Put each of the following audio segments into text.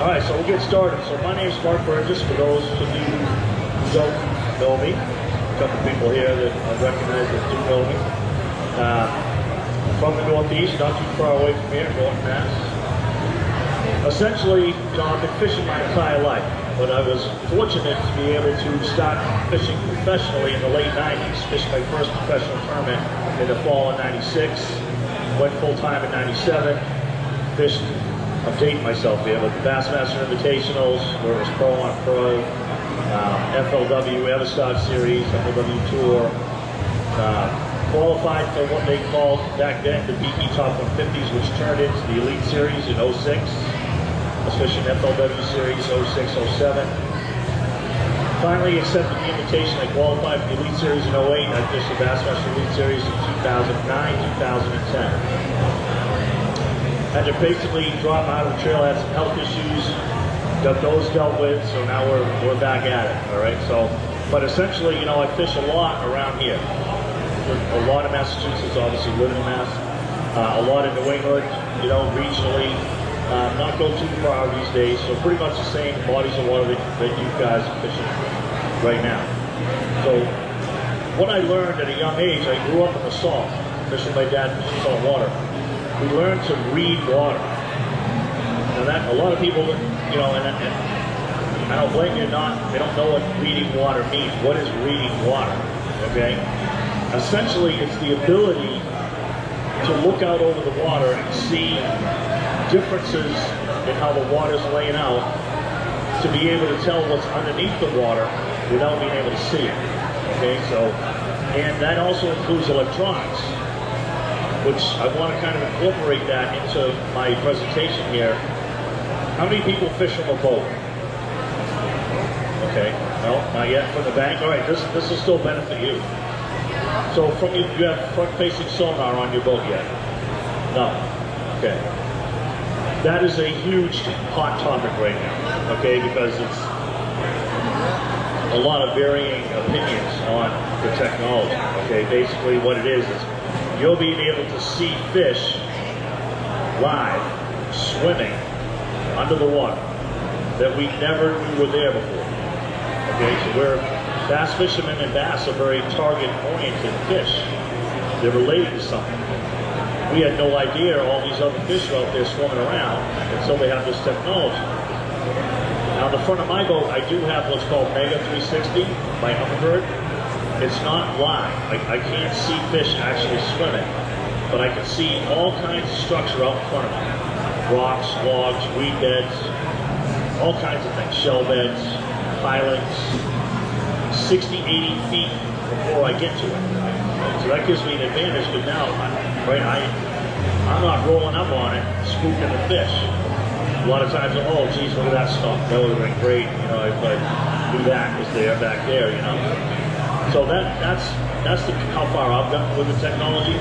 All right, so we'll get started. So my name's Mark Burgess, for those of you who don't know me. A couple people here that I recognize that do know me. From the Northeast, not too far away from here, North Mass. Essentially, I've been fishing my entire life, but I was fortunate to be able to start fishing professionally in the late 90s. Fished my first professional tournament in the fall of 96, went full-time in 97, fished, I'm dating myself here, but the Bassmaster Invitationals, where it was pro on pro, FLW Everstart Series, FLW Tour, qualified for what they called back then the BP Top 150s, which turned into the Elite Series in 06. I was fishing FLW Series 06, 07. Finally accepted the invitation. I qualified for the Elite Series in 08. I fished the Bassmaster Elite Series in 2009, 2010. Had to basically drop out of the trail, had some health issues, got those dealt with, so now we're back at it, all right? So, but essentially, you know, I fish a lot around here. A lot of Massachusetts, obviously, live in Mass. A lot in New England, you know, regionally. Not go too far these days, so pretty much the same bodies of water that you guys are fishing right now. So, what I learned at a young age, I grew up in the salt, fishing my dad fishing salt water. We learned to read water. Now that, a lot of people, you know, and I don't blame you, they don't know what reading water means. What is reading water, okay? Essentially, it's the ability to look out over the water and see differences in how the water's laying out, to be able to tell what's underneath the water without being able to see it, okay? So, and that also includes electronics, which I want to kind of incorporate that into my presentation here. How many people fish from a boat? Okay, no, not yet. From the bank? All right, this will still benefit you. So from you have front-facing sonar on your boat yet? No. Okay. That is a huge hot topic right now, okay, because it's a lot of varying opinions on the technology, okay? Basically what it is you'll be able to see fish live, swimming under the water that we never knew were there before. Okay, so we're bass fishermen, and bass are very target-oriented fish. They're related to something. We had no idea all these other fish are out there swimming around until they have this technology. Now, the front of my boat, I do have what's called Mega 360 by Humminbird. It's not live. I can't see fish actually swimming, but I can see all kinds of structure out in front of me. Rocks, logs, weed beds, all kinds of things, shell beds, pilings, 60, 80 feet before I get to it. So that gives me an advantage, because now, I'm not rolling up on it, spooking the fish. A lot of times, oh geez, look at that stuff. That would have been great, you know, if I knew that was there, back there, you know. So that's how far I've gotten with the technology.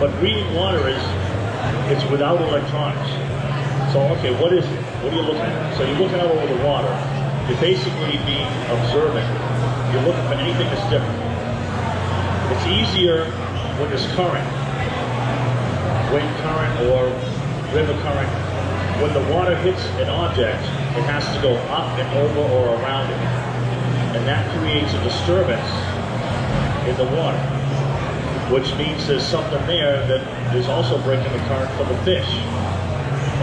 But reading water it's without electronics. So okay, what is it? What are you looking at? So you're looking out over the water. You're basically being observant. You're looking for anything that's different. It's easier when there's current, wind current or river current. When the water hits an object, it has to go up and over or around it. And that creates a disturbance in the water, which means there's something there that is also breaking the current for the fish.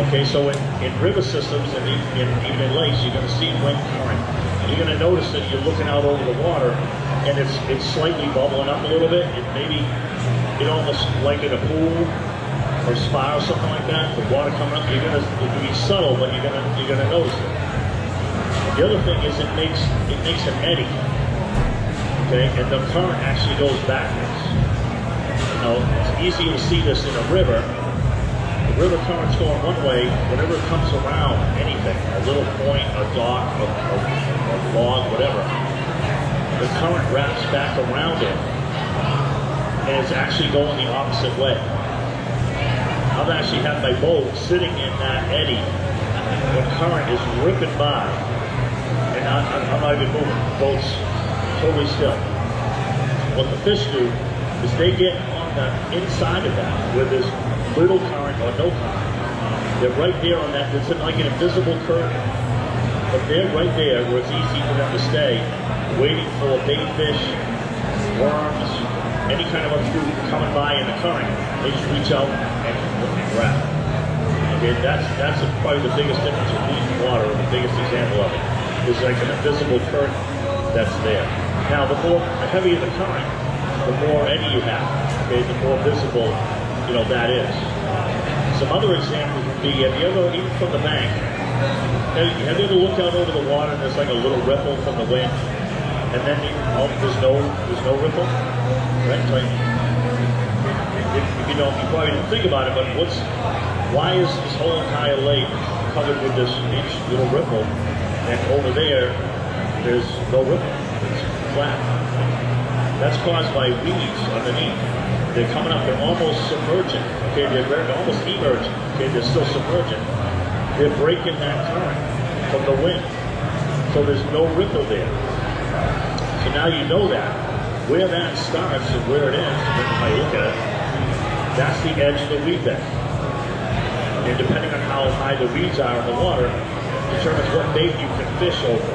Okay, so in river systems and even in lakes, you're going to see wind current. You're going to notice that you're looking out over the water, and it's slightly bubbling up a little bit. It maybe, almost like in a pool or spa or something like that. The water coming up, it can be subtle, but you're gonna notice it. The other thing is it makes an eddy, okay, and the current actually goes backwards. Now, it's easy to see this in a river. The river current's going one way. Whenever it comes around anything, a little point, a dock, a log, whatever, the current wraps back around it, and it's actually going the opposite way. I've actually had my boat sitting in that eddy when current is ripping by, and I'm not even moving. The boat's totally still. What the fish do is they get on the inside of that where there's little current or no current, They're right there on that, it's like an invisible curtain. But they're right there where it's easy for them to stay, waiting for bait fish, worms, any kind of a fruit coming by in the current. They just reach out and grab. Okay, that's probably the biggest difference with deep water, or the biggest example of it. Is like an invisible current that's there. Now, the heavier the current, the more eddy you have. Okay, the more visible, that is. Some other examples would be, have you ever, even from the bank, have you ever looked out over the water and there's like a little ripple from the wind, and then there's no ripple, right? Like, you probably didn't think about it, but why is this whole entire lake covered with this little ripple, and over there's no ripple? It's flat. That's caused by weeds underneath. They're coming up, they're almost submergent. Okay, they're almost emergent. Okay, they're still submergent. They're breaking that current from the wind. So there's no ripple there. So now you know that. Where that starts and where it ends, if I look at it, that's the edge of the weed bed. And depending on how high the weeds are in the water, determines what bait you can fish over.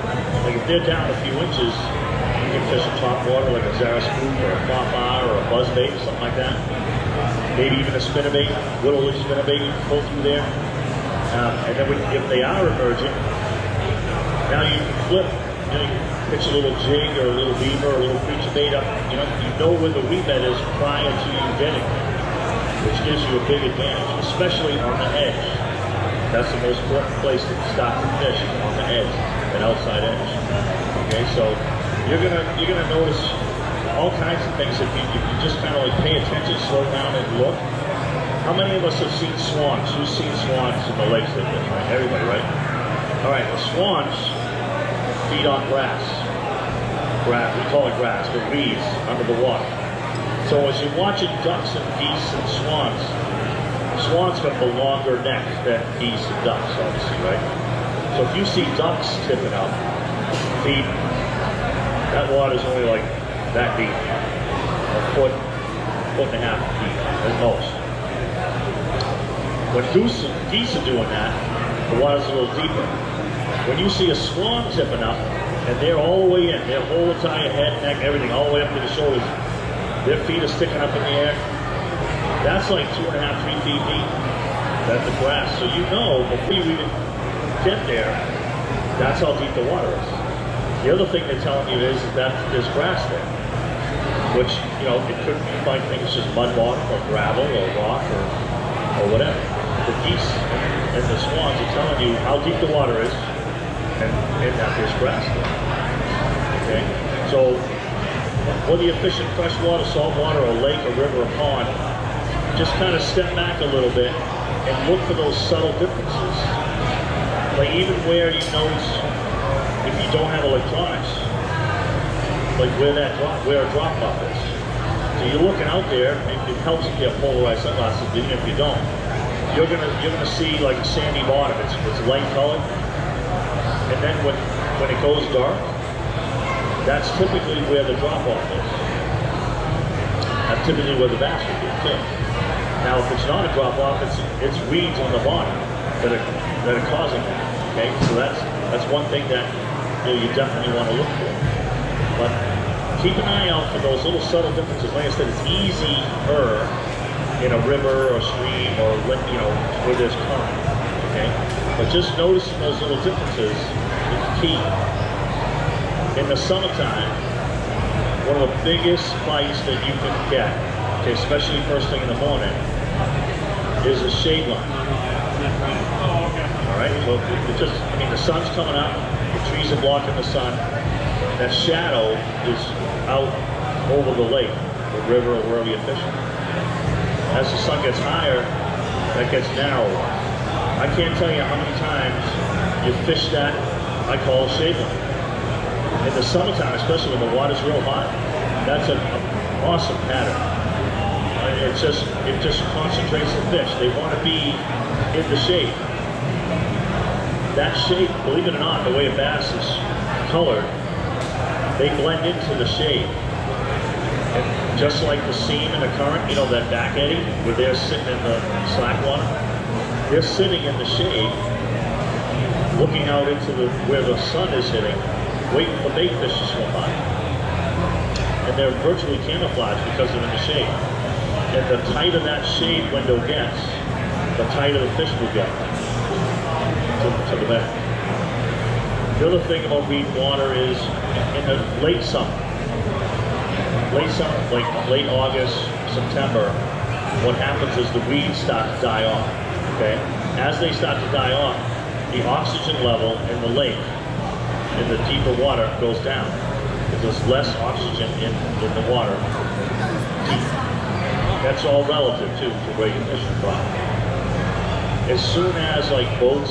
Like if they're down a few inches, you can fish a top water like a Zara spook or a pop-bar or a buzz bait or something like that. Maybe even a spinnerbait, little spinnerbait you can pull through there. And then if they are emergent, now you can flip. You can pitch a little jig or a little beaver or a little creature bait up. You know where the weed bed is prior to you getting it, which gives you a big advantage, especially on the edge. That's the most important place to stop the fish, on the edge, that outside edge. Okay, so you're gonna notice all kinds of things if you just kind of like pay attention, slow down, and look. How many of us have seen swans? Who's seen swans in the lakes like this, right? Everybody, right? All right, the swans feed on grass. We call it grass, but weeds under the water. So as you're watching ducks and geese and swans got the longer neck than geese and ducks, obviously, right? So if you see ducks tipping up, feeding, that water's only like that deep, a foot and a half deep at most. When geese are doing that, the water's a little deeper. When you see a swan tipping up, and they're all the way in, their whole entire head, neck, everything, all the way up to the shoulders, their feet are sticking up in the air, that's like 2.5, 3 feet deep. That's the grass. So you know, before you even get there, that's how deep the water is. The other thing they're telling you is that there's grass there, which, it could, you might think it's just mud bottom or gravel or rock or whatever. The geese and the swans are telling you how deep the water is and that there's grass there. Okay? So, whether you're fishing freshwater, saltwater, or lake, or river, or pond, just kind of step back a little bit and look for those subtle differences. Like even where you notice, if you don't have electronics, like where a drop off is. So you're looking out there, it helps if you have polarized sunglasses, but even if you don't, you're gonna see like a sandy bottom. It's light colored, and then when it goes dark, that's typically where the drop off is. That's typically where the bass would be too. Now, if it's not a drop off, it's weeds on the bottom that are causing that. Okay, so that's one thing that you definitely want to look for. But keep an eye out for those little subtle differences. Like I said, it's easier in a river or stream or where there's current. Okay, but just noticing those little differences is key. In the summertime, one of the biggest bites that you can get, okay, especially first thing in the morning, is a shade line. All right, so the sun's coming up, the trees are blocking the sun, that shadow is out over the lake, the river, or wherever you're fishing. As the sun gets higher, that gets narrower. I can't tell you how many times you fish that I call a shade line. In the summertime, especially when the water's real hot, that's an awesome pattern. It just concentrates the fish. They want to be in the shade. That shade, believe it or not, the way a bass is colored, they blend into the shade. And just like the seam in the current, that back eddy, where they're sitting in the slack water, they're sitting in the shade, looking out into where the sun is hitting, waiting for bait fish to swim by. And they're virtually camouflaged because they're in the shade. And the tighter that shade window gets, the tighter the fish will get to the bank. The other thing about weed water is in the late summer, like late August, September, what happens is the weeds start to die off, okay? As they start to die off, the oxygen level in the lake, in the deeper water, goes down. Because there's less oxygen in the water. That's all relative too, to where you're fishing from. As soon as like boats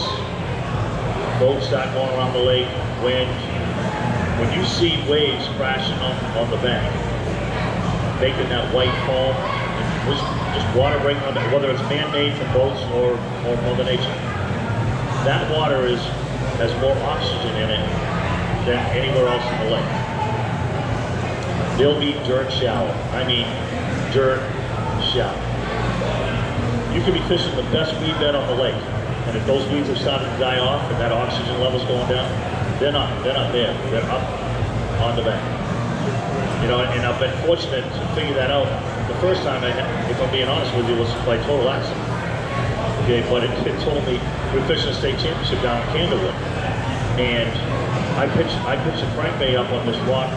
start going around the lake, when you see waves crashing on the bank, making that white foam, just water breaking on that, whether it's man-made from boats or Mother Nature. That water has more oxygen in it than anywhere else in the lake. There'll be dirt shallow. I mean, dirt shallow. You could be fishing the best weed bed on the lake, and if those weeds have started to die off and that oxygen level's going down, they're not there. They're up on the bank. You know, and I've been fortunate to figure that out. The first time if I'm being honest with you, was by total accident. Okay, but it told me we're fishing a state championship down in Candlewood, and I pitched a crankbait up on this rock,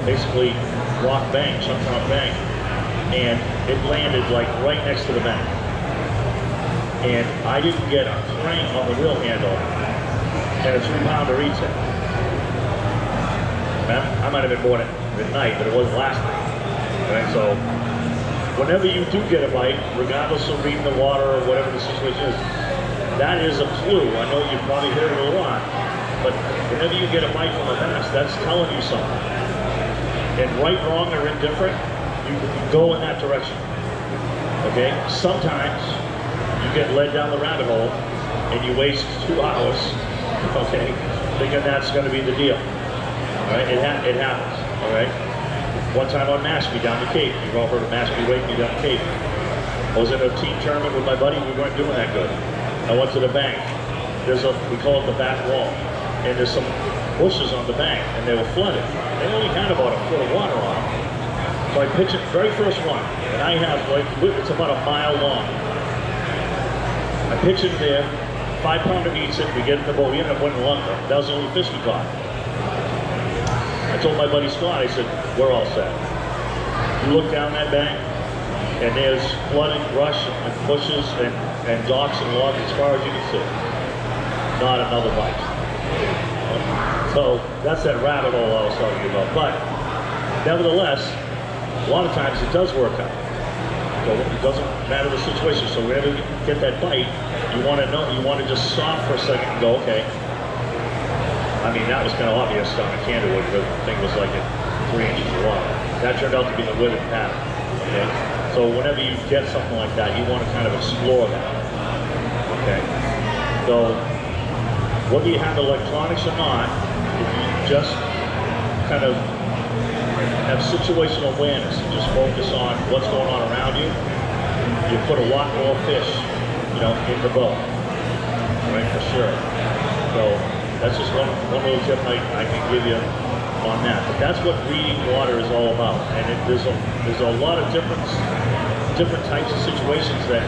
basically rock bank, chunk rock bank, and it landed like right next to the bank. And I didn't get a crank on the reel handle, and a 3-pounder retail. I might have been bought it at night, but it wasn't last night. Right? So whenever you do get a bite, regardless of reading the water or whatever the situation is, that is a clue. I know you've probably heard it a lot, but whenever you get a bite from a bass, that's telling you something. And right, wrong, or indifferent, you go in that direction. Okay? Sometimes you get led down the rabbit hole and you waste 2 hours, okay, thinking that's going to be the deal. All right? It happens. All right? One time on Mashpee down the Cape. You've all heard of Mashpee Wake Me down the Cape. I was in a team tournament with my buddy. We weren't doing that good. I went to the bank. We call it the back wall. And there's some bushes on the bank, and they were flooded. They only had about a foot of water on them. So I pitched it, very first one, and I have it's about a mile long. I pitch it there, 5-pounder eats it, we get in the boat, we ended up winning lumber. That was the only fish we caught. I told my buddy Scott, I said, we're all set. You look down that bank, and there's flooded brush and bushes and docks and logs as far as you can see. Not another bite. So that's that rabbit hole I was talking about. But nevertheless, a lot of times it does work out. So it doesn't matter the situation. So whenever you get that bite, you want to just stop for a second and go, okay. I mean, that was kind of obvious down in Candlewood because the thing was like at 3 inches of water. That turned out to be the withering pattern. Okay? So whenever you get something like that, you want to kind of explore that. Okay? So whether you have electronics or not, if you just kind of have situational awareness and just focus on what's going on around you, you put a lot more fish, in the boat, right, for sure. So that's just one little tip I can give you on that. But that's what reading water is all about. And there's a lot of different types of situations that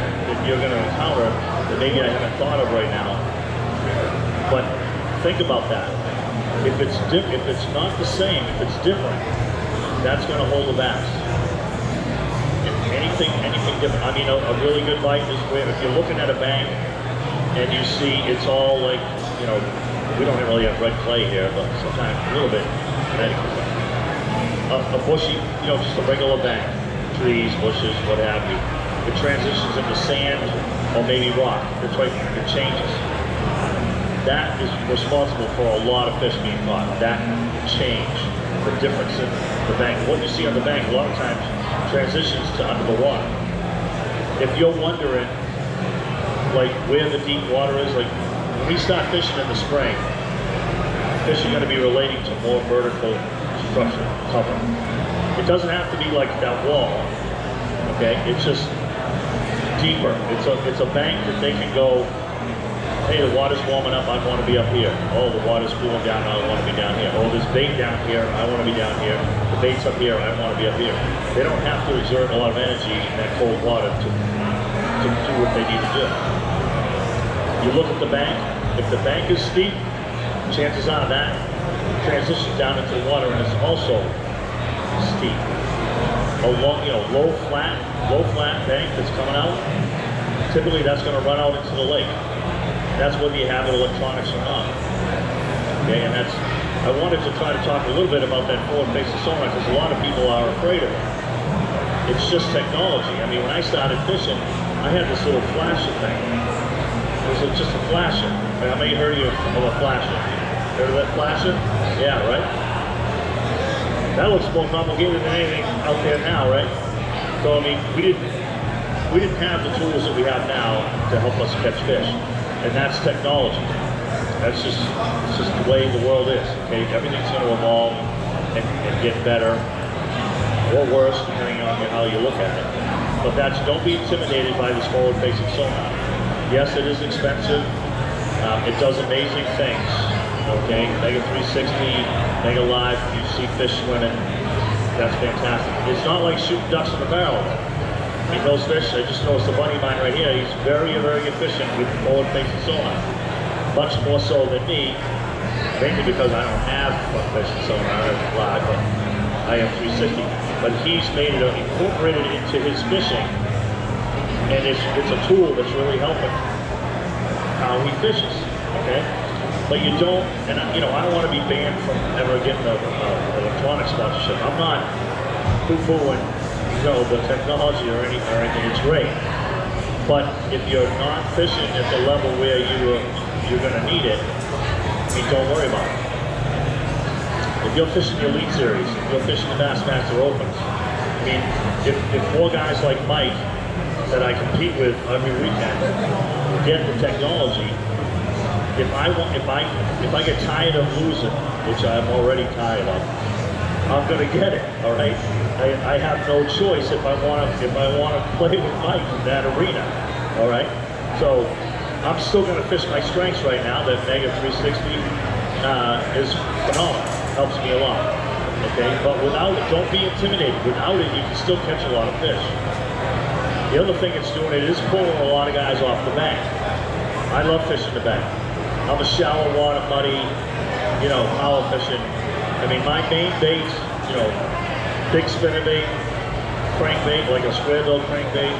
you're going to encounter that maybe I haven't thought of right now. But think about that. If it's not the same, if it's different, that's going to hold the bass. Anything different. I mean, a really good bite is where if you're looking at a bank and you see it's all like, we don't really have red clay here, but sometimes a little bit Connecticut. A bushy, just a regular bank, trees, bushes, what have you. It transitions into sand or maybe rock. It changes. That is responsible for a lot of fish being caught. That change, the difference in the bank. What you see on the bank a lot of times transitions to under the water. If you're wondering, like where the deep water is, like when we start fishing in the spring, fish are going to be relating to more vertical structure, cover. It doesn't have to be like that wall, okay? It's just deeper. It's a bank that they can go, hey, the water's warming up, I want to be up here. Oh, the water's cooling down, I want to be down here. Oh, there's bait down here, I want to be down here. The bait's up here, I want to be up here. They don't have to exert a lot of energy in that cold water to do what they need to do. You look at the bank, if the bank is steep, chances are that transitions down into the water and it's also steep. A long, low flat bank that's coming out, typically that's going to run out into the lake. That's whether you have electronics or not. Okay, and I wanted to try to talk a little bit about that forward-facing sonar because a lot of people are afraid of it. It's just technology. I mean, when I started fishing, I had this little flasher thing. It was just a flasher. How many heard of a flasher? Heard of that flasher? Yeah, right? That looks more complicated than anything out there now, right? So I mean, we didn't have the tools that we have now to help us catch fish. And that's technology. That's just the way the world is. Okay, everything's going to evolve and get better or worse, depending on how you look at it. But don't be intimidated by this forward-facing sonar. Yes, it is expensive. It does amazing things. Okay, Mega 360, Mega Live. You see fish swimming. That's fantastic. It's not like shooting ducks in a barrel. I mean, those fish, I just noticed a buddy of mine right here, he's very, very efficient with forward-facing sonar. Much more so than me, mainly because I don't have front-facing sonar live, but I have 360. But he's made it, incorporated it into his fishing, and it's a tool that's really helping how he fishes, okay? But you don't, and I don't want to be banned from ever getting an electronic sponsorship. I'm not poo-pooing the technology or anything, it's great. But if you're not fishing at the level where you're going to need it, I mean, don't worry about it. If you're fishing the Elite Series, if you're fishing the Bassmaster Opens, I mean, if more guys like Mike that I compete with every weekend get the technology, if I get tired of losing, which I'm already tired of, I'm going to get it, all right? I have no choice if I want to play with Mike in that arena, all right? So I'm still going to fish my strengths right now. That Mega 360 is phenomenal, helps me a lot, okay? But without it, don't be intimidated. Without it, you can still catch a lot of fish. The other thing it's doing, it is pulling a lot of guys off the bank. I love fishing the bank. I'm a shallow water buddy, power fishing. I mean, my main baits, big spinnerbait, crankbait, like a square bill crankbait,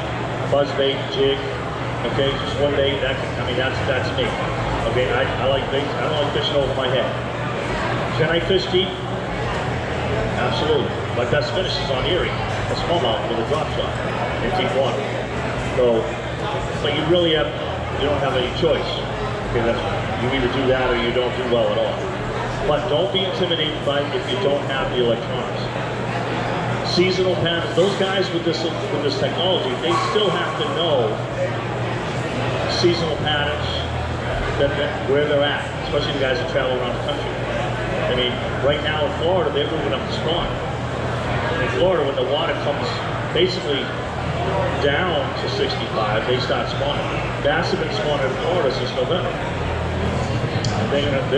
buzzbait, jig, okay, just one bait, that's me. Okay, I like baits, I don't like fishing over my head. Can I fish deep? Absolutely. My best finish is on Erie, a smallmouth with a drop shot in deep water. So, but you don't have any choice. Okay, you either do that or you don't do well at all. But don't be intimidated by it if you don't have the electronics. Seasonal patterns, those guys with this technology, they still have to know seasonal patterns, where they're at, especially the guys that travel around the country. I mean, right now in Florida, they're moving up to spawn. In Florida, when the water comes basically down to 65, they start spawning. Bass have been spawning in Florida since November. They're going to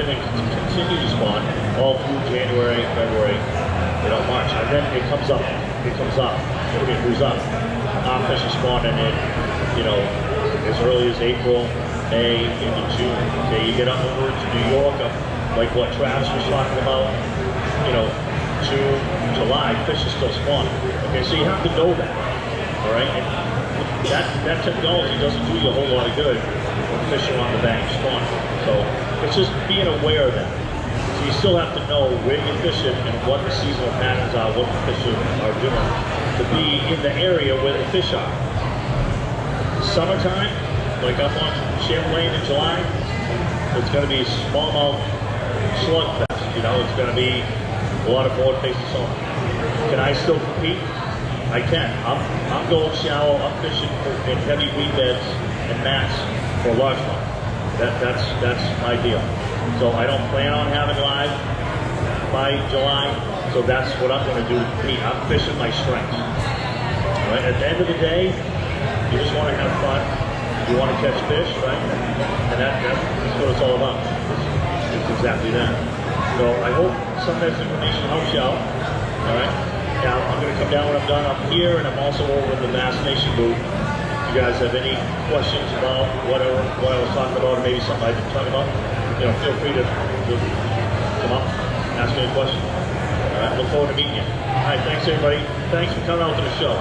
continue to spawn all through January, February, March. And then it comes up, it moves up. Our fish are spawning in, as early as April, May, into June. Okay, you get up over to New York, like what Travis was talking about, June, July, fish are still spawning. Okay, so you have to know that, all right? And that technology doesn't do you a whole lot of good when fish are on the bank spawning. So it's just being aware of that. So you still have to know where you're fishing and what the seasonal patterns are, what the fish are doing, to be in the area where the fish are. Summertime, like up on Champlain in July, it's going to be smallmouth slugfest. It's going to be a lot of forward-facing sonar. Can I still compete? I can. I'm going shallow. I'm fishing in heavy weed beds and mats for largemouth. That's my deal. So I don't plan on having live by July, so that's what I'm going to do to compete. I'm fishing my strengths. Right? At the end of the day, You just want to have fun. You want to catch fish, right? And that's what it's all about. It's exactly that. So I hope some of this information helps you out. All right. Now I'm going to come down when I'm done. I'm here, and I'm also over in the Bass Nation booth. If you guys have any questions about whatever what I was talking about, or maybe something I didn't talk about, feel free to come up, ask me a question. All right. Look forward to meeting you. All right. Thanks everybody. Thanks for coming out to the show.